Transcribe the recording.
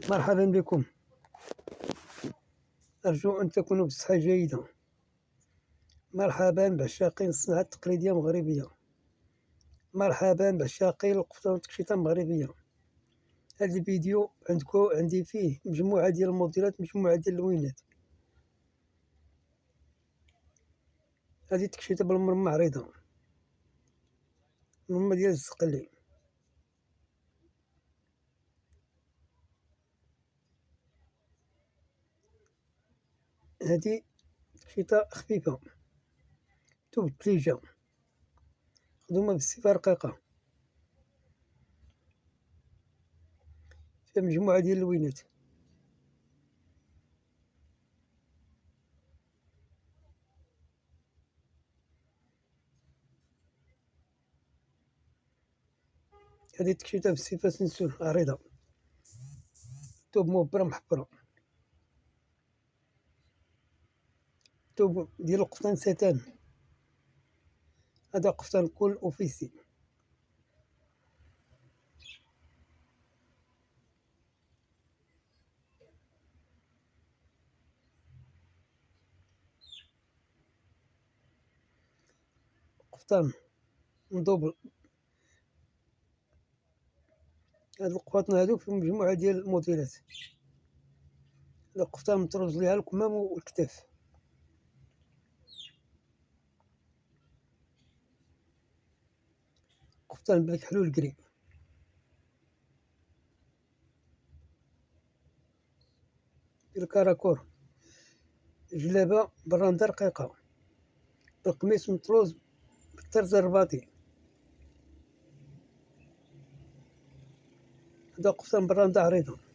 مرحبا بكم. أرجو أن تكونوا بصحة جيدة. مرحبا بعشاقين الصناعة التقليدية المغربية. مرحبا بعشاقي القفطان والتكشيطة المغربية. هذا الفيديو عندي فيه مجموعة ديال الموديلات، مجموعة ديال اللوينات. هذه التكشيطة بالمرمى عريضة، المرمى ديال الزقلي. هذه تكشيطة خفيفة توب الثليجة، مخدومة بالصفة رقيقة، فيها مجموعة ديال اللوينات. هذه التكشيطة بالصفة سنسول عريضة، توب موبرة محبرة، توب ديال القفطان ستان. هذا قفطان كول أوفيسي. قفطان مدوبل. هاد القفاطن هادو فيهم مجموعة ديال الموديلات. هاد القفطان مطروز ليها الكمام والكتاف. قفطان بالكحل والكري. بالكراكور. جلابة براندة رقيقة. القميص مطروز بالطرز الرباطي. هدا قفطان براندة عريضة.